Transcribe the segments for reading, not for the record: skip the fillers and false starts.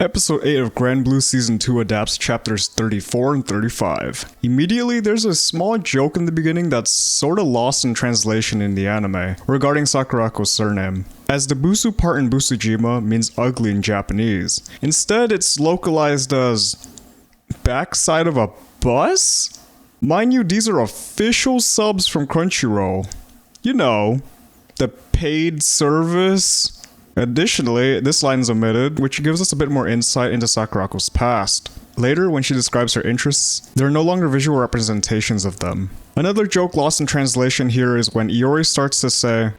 Episode 8 of Grand Blue Season 2 adapts chapters 34 and 35. Immediately, there's a small joke in the beginning that's sorta lost in translation in the anime, regarding Sakurako's surname, as the Busu part in Busujima means ugly in Japanese. Instead, it's localized as backside of a bus? Mind you, these are official subs from Crunchyroll. You know, the paid service. Additionally, this line is omitted, which gives us a bit more insight into Sakurako's past. Later, when she describes her interests, there are no longer visual representations of them. Another joke lost in translation here is when Iori starts to say,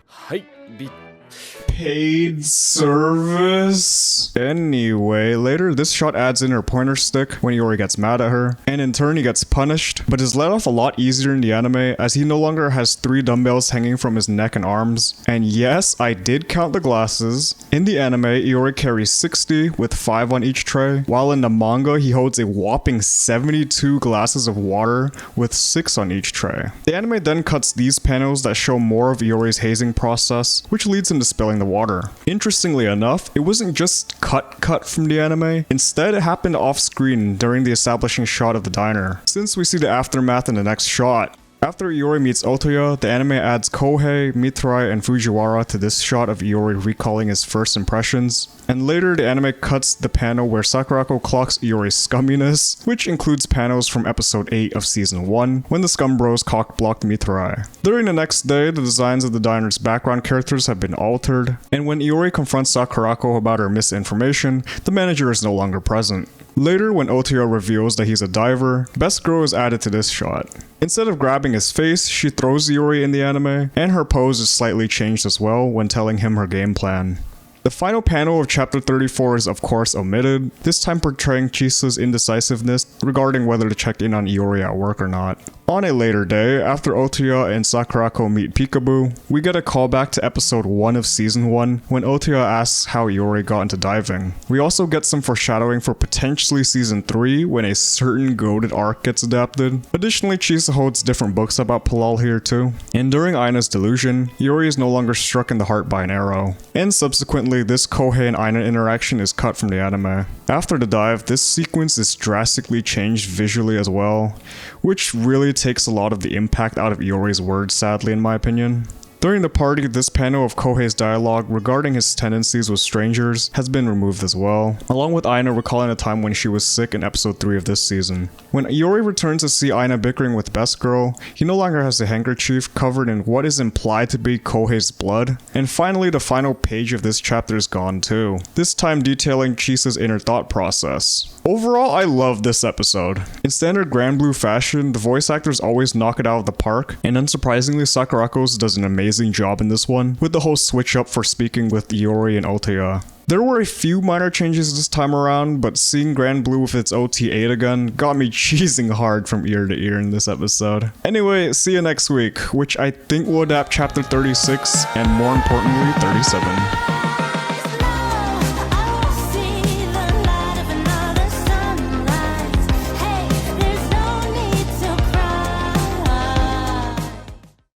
paid service? Anyway, later this shot adds in her pointer stick when Iori gets mad at her, and in turn he gets punished, but is let off a lot easier in the anime as he no longer has 3 dumbbells hanging from his neck and arms. And yes, I did count the glasses. In the anime, Iori carries 60 with 5 on each tray, while in the manga he holds a whopping 72 glasses of water with 6 on each tray. The anime then cuts these panels that show more of Iori's hazing process, which leads him to spilling the water. Interestingly enough, it wasn't just cut from the anime. Instead, it happened off screen during the establishing shot of the diner, since we see the aftermath in the next shot. After Iori meets Otoya, the anime adds Kohei, Mithrai, and Fujiwara to this shot of Iori recalling his first impressions. And later, the anime cuts the panel where Sakurako clocks Iori's scumminess, which includes panels from episode 8 of season 1, when the Scum Bros cock-blocked Mithrai. During the next day, the designs of the diner's background characters have been altered, and when Iori confronts Sakurako about her misinformation, the manager is no longer present. Later, when Otoya reveals that he's a diver, Best Girl is added to this shot. Instead of grabbing his face, she throws Iori in the anime, and her pose is slightly changed as well when telling him her game plan. The final panel of chapter 34 is of course omitted, this time portraying Chisa's indecisiveness regarding whether to check in on Iori at work or not. On a later day, after Otoya and Sakurako meet Peekaboo, we get a callback to episode 1 of season 1 when Otoya asks how Iori got into diving. We also get some foreshadowing for potentially season 3 when a certain goated arc gets adapted. Additionally, Chisa holds different books about Palal here too. And during Aina's delusion, Iori is no longer struck in the heart by an arrow. And subsequently, this Kohei and Aina interaction is cut from the anime. After the dive, this sequence is drastically changed visually as well, which really takes a lot of the impact out of Iori's words, sadly, in my opinion. During the party, this panel of Kohei's dialogue regarding his tendencies with strangers has been removed as well, along with Aina recalling a time when she was sick in episode 3 of this season. When Iori returns to see Aina bickering with Best Girl, he no longer has the handkerchief covered in what is implied to be Kohei's blood. And finally, the final page of this chapter is gone too, this time detailing Chisa's inner thought process. Overall, I love this episode. In standard Grand Blue fashion, the voice actors always knock it out of the park, and unsurprisingly, Sakurako's does an amazing job in this one, with the whole switch up for speaking with Iori and Otoya. There were a few minor changes this time around, but seeing Grand Blue with its OT8 again got me cheesing hard from ear to ear in this episode. Anyway, see you next week, which I think will adapt chapter 36 and more importantly 37.